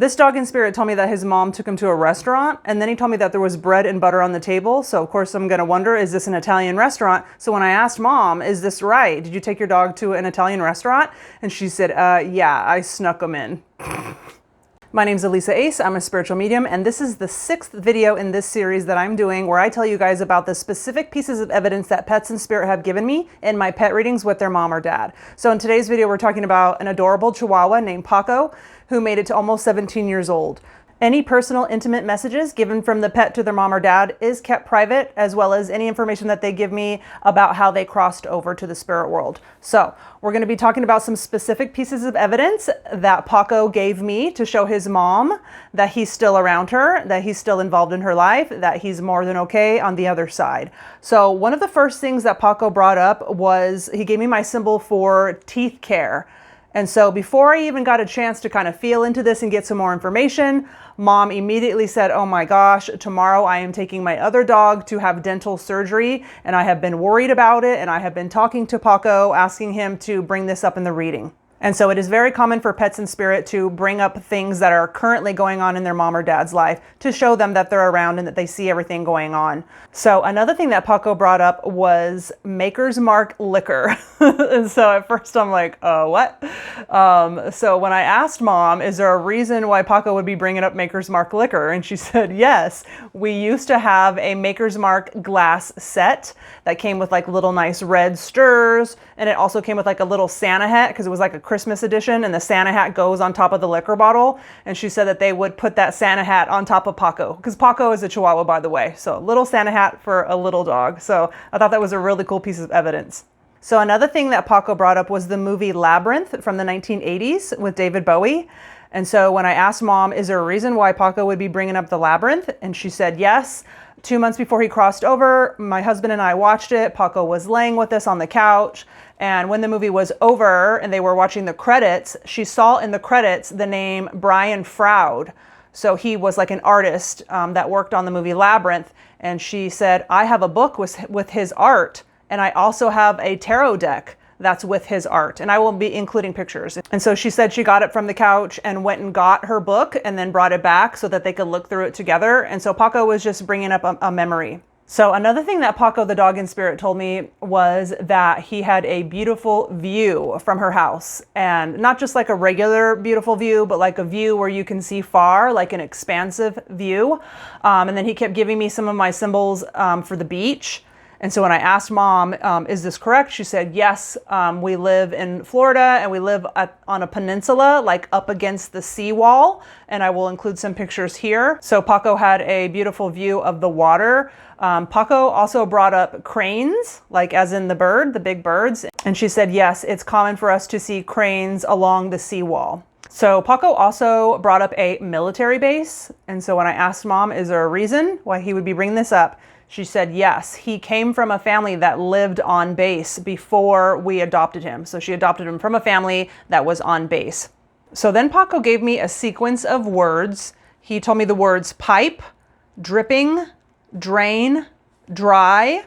This dog in spirit told me that his mom took him to a restaurant, and then he told me that there was bread and butter on the table. So of course I'm gonna wonder, is this an Italian restaurant? So when I asked Mom, is this right? Did you take your dog to an Italian restaurant? And she said, yeah, I snuck him in. My name's Elisa Ace, I'm a spiritual medium, and this is the 6th video in this series that I'm doing where I tell you guys about the specific pieces of evidence that pets in spirit have given me in my pet readings with their mom or dad. So in today's video, we're talking about an adorable Chihuahua named Paco, who made it to almost 17 years old. Any personal, intimate messages given from the pet to their mom or dad is kept private, as well as any information that they give me about how they crossed over to the spirit world. So we're going to be talking about some specific pieces of evidence that Paco gave me to show his mom that he's still around her, that he's still involved in her life, that he's more than okay on the other side. So one of the first things that Paco brought up was he gave me my symbol for teeth care. And so before I even got a chance to kind of feel into this and get some more information, Mom immediately said, oh my gosh, tomorrow I am taking my other dog to have dental surgery, and I have been worried about it, and I have been talking to Paco, asking him to bring this up in the reading. And so it is very common for pets in spirit to bring up things that are currently going on in their mom or dad's life to show them that they're around and that they see everything going on. So another thing that Paco brought up was Maker's Mark liquor. And so at first I'm like, what? So when I asked Mom, is there a reason why Paco would be bringing up Maker's Mark liquor? And she said, yes, we used to have a Maker's Mark glass set that came with like little nice red stirs. And it also came with like a little Santa hat because it was like a Christmas edition, and the Santa hat goes on top of the liquor bottle. And she said that they would put that Santa hat on top of Paco, because Paco is a Chihuahua, by the way. So little Santa hat for a little dog. So I thought that was a really cool piece of evidence. So another thing that Paco brought up was the movie Labyrinth from the 1980s with David Bowie. And so when I asked Mom, is there a reason why Paco would be bringing up the Labyrinth? And she said, yes. 2 months before he crossed over, my husband and I watched it. Paco was laying with us on the couch. And when the movie was over and they were watching the credits, she saw in the credits the name Brian Froud. So he was like an artist that worked on the movie Labyrinth. And she said, I have a book with his art. And I also have a tarot deck that's with his art. And I will be including pictures. And so she said she got it from the couch and went and got her book and then brought it back so that they could look through it together. And so Paco was just bringing up a memory. So another thing that Paco the dog in spirit told me was that he had a beautiful view from her house, and not just like a regular beautiful view, but like a view where you can see far, like an expansive view. And then he kept giving me some of my symbols for the beach. And so when I asked Mom, is this correct? She said, yes, we live in Florida and we live on a peninsula, like up against the seawall. And I will include some pictures here. So Paco had a beautiful view of the water. Paco also brought up cranes, like as in the bird, the big birds. And she said, yes, it's common for us to see cranes along the seawall. So Paco also brought up a military base. And so when I asked Mom, is there a reason why he would be bringing this up? She said, yes, he came from a family that lived on base before we adopted him. So she adopted him from a family that was on base. So then Paco gave me a sequence of words. He told me the words pipe, dripping, drain, dry.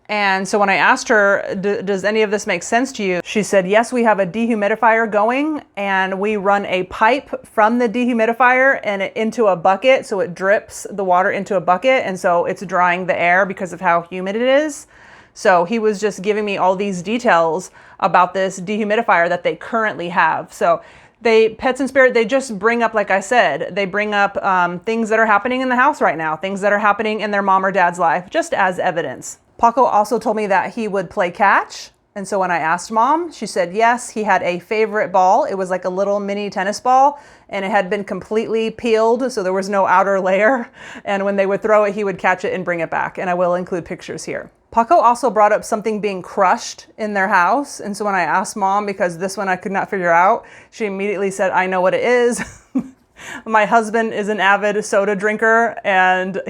And so when I asked her, does any of this make sense to you? She said, yes, we have a dehumidifier going and we run a pipe from the dehumidifier and into a bucket. So it drips the water into a bucket. And so it's drying the air because of how humid it is. So he was just giving me all these details about this dehumidifier that they currently have. So pets in spirit, they just bring up, like I said, they bring up things that are happening in the house right now, things that are happening in their mom or dad's life, just as evidence. Paco also told me that he would play catch. And so when I asked Mom, she said, yes, he had a favorite ball. It was like a little mini tennis ball and it had been completely peeled. So there was no outer layer. And when they would throw it, he would catch it and bring it back. And I will include pictures here. Paco also brought up something being crushed in their house. And so when I asked Mom, because this one I could not figure out, she immediately said, I know what it is. My husband is an avid soda drinker, and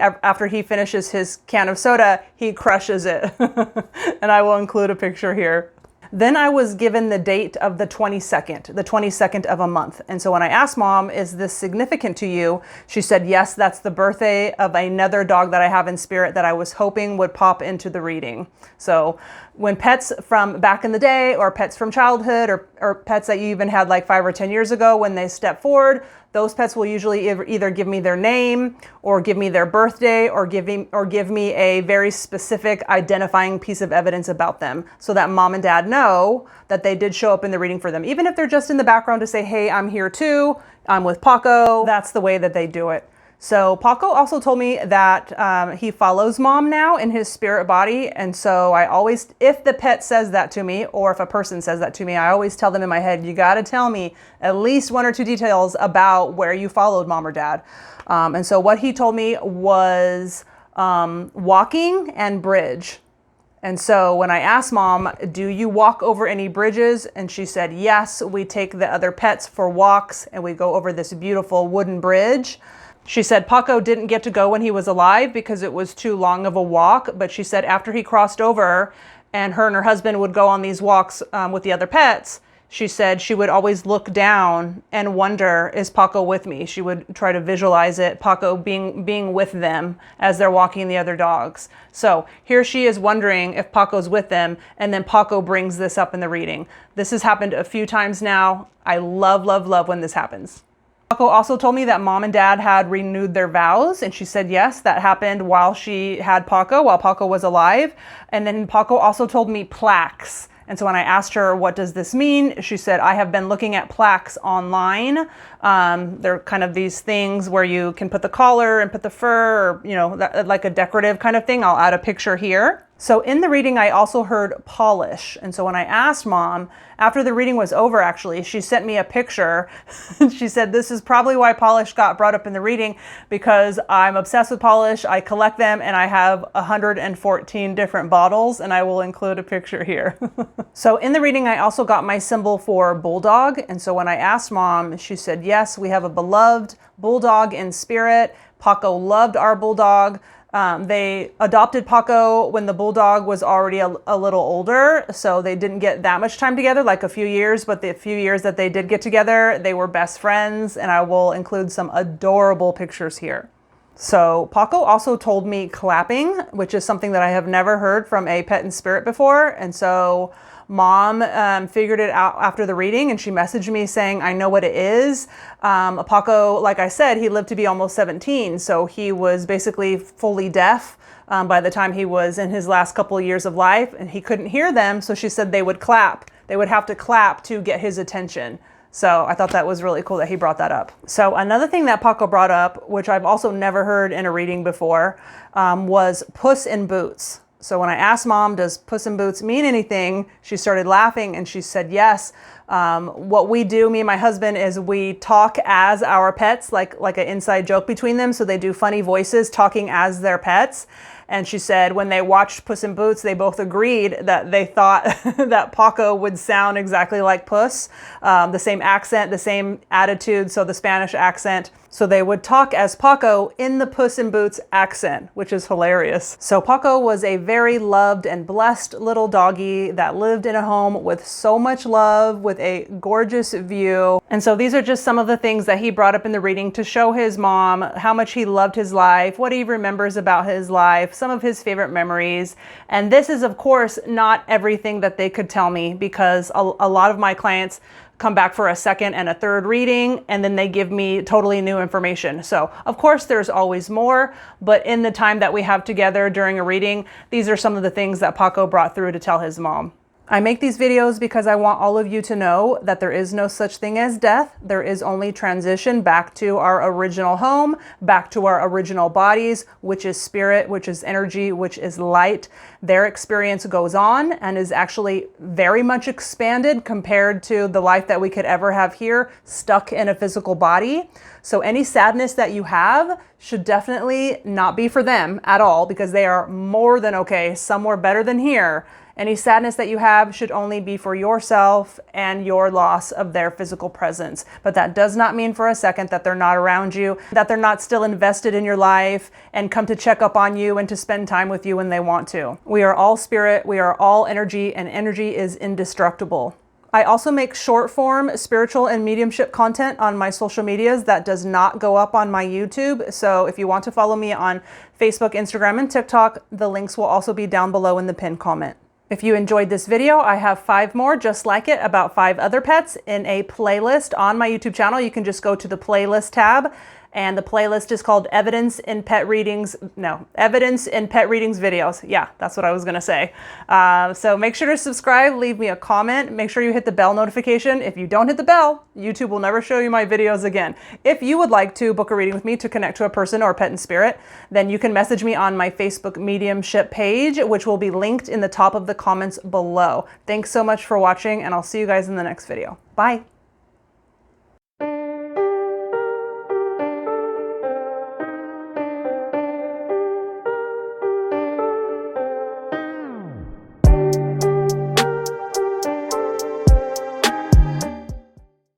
after he finishes his can of soda, he crushes it. And I will include a picture here. Then I was given the date of the 22nd of a month. And so when I asked Mom, is this significant to you? She said, yes, that's the birthday of another dog that I have in spirit that I was hoping would pop into the reading. So when pets from back in the day or pets from childhood or or pets that you even had like 5 or 10 years ago, when they step forward, those pets will usually either give me their name or give me their birthday or give me a very specific identifying piece of evidence about them, so that mom and dad know that they did show up in the reading for them. Even if they're just in the background to say, hey, I'm here too, I'm with Paco, that's the way that they do it. So Paco also told me that he follows mom now in his spirit body. And so I always, if the pet says that to me, or if a person says that to me, I always tell them in my head, you got to tell me at least 1 or 2 details about where you followed mom or dad. And so what he told me was walking and bridge. And so when I asked mom, do you walk over any bridges? And she said, yes, we take the other pets for walks and we go over this beautiful wooden bridge. She said Paco didn't get to go when he was alive because it was too long of a walk. But she said after he crossed over and her husband would go on these walks with the other pets, she said she would always look down and wonder, is Paco with me? She would try to visualize it, Paco being with them as they're walking the other dogs. So here she is wondering if Paco's with them, and then Paco brings this up in the reading. This has happened a few times now. I love, love, love when this happens. Paco also told me that mom and dad had renewed their vows, and she said yes, that happened while she had Paco, while Paco was alive. And then Paco also told me plaques. And so when I asked her, what does this mean? She said, I have been looking at plaques online. They're kind of these things where you can put the collar and put the fur, or, you know, like a decorative kind of thing. I'll add a picture here. So in the reading, I also heard polish. And so when I asked mom, after the reading was over, actually, she sent me a picture. She said, this is probably why polish got brought up in the reading, because I'm obsessed with polish. I collect them, and I have 114 different bottles, and I will include a picture here. So in the reading, I also got my symbol for bulldog. And so when I asked mom, she said, yes, we have a beloved bulldog in spirit. Paco loved our bulldog. They adopted Paco when the bulldog was already a little older, so they didn't get that much time together, like a few years, but the few years that they did get together, they were best friends, and I will include some adorable pictures here. So Paco also told me clapping, which is something that I have never heard from a pet in spirit before, and so mom figured it out after the reading, and she messaged me saying, I know what it is. Paco, like I said, he lived to be almost 17, so he was basically fully deaf by the time he was in his last couple of years of life, and he couldn't hear them, so she said they would clap. They would have to clap to get his attention. So I thought that was really cool that he brought that up. So another thing that Paco brought up, which I've also never heard in a reading before, was Puss in Boots. So when I asked mom, does Puss in Boots mean anything? She started laughing and she said yes. What we do, me and my husband, is we talk as our pets, like an inside joke between them. So they do funny voices talking as their pets. And she said when they watched Puss in Boots, they both agreed that they thought that Paco would sound exactly like Puss. The same accent, the same attitude, so the Spanish accent. So they would talk as Paco in the Puss in Boots accent, which is hilarious. So Paco was a very loved and blessed little doggy that lived in a home with so much love, with a gorgeous view. And so these are just some of the things that he brought up in the reading to show his mom how much he loved his life, what he remembers about his life, some of his favorite memories. And this is, of course, not everything that they could tell me, because a lot of my clients come back for a second and a third reading, and then they give me totally new information. So of course there's always more, but in the time that we have together during a reading, these are some of the things that Paco brought through to tell his mom. I make these videos because I want all of you to know that there is no such thing as death. There is only transition back to our original home, back to our original bodies, which is spirit, which is energy, which is light. Their experience goes on and is actually very much expanded compared to the life that we could ever have here, stuck in a physical body. So any sadness that you have should definitely not be for them at all, because they are more than okay, somewhere better than here. Any sadness that you have should only be for yourself and your loss of their physical presence. But that does not mean for a second that they're not around you, that they're not still invested in your life and come to check up on you and to spend time with you when they want to. We are all spirit, we are all energy, and energy is indestructible. I also make short form spiritual and mediumship content on my social medias that does not go up on my YouTube. So if you want to follow me on Facebook, Instagram, and TikTok, the links will also be down below in the pinned comment. If you enjoyed this video, I have 5 more just like it about 5 other pets in a playlist on my YouTube channel. You can just go to the playlist tab, and the playlist is called Evidence in Pet Readings videos. Yeah, that's what I was gonna say. So make sure to subscribe, leave me a comment, make sure you hit the bell notification. If you don't hit the bell, YouTube will never show you my videos again. If you would like to book a reading with me to connect to a person or pet in spirit, then you can message me on my Facebook Mediumship page, which will be linked in the top of the comments below. Thanks so much for watching, and I'll see you guys in the next video. Bye.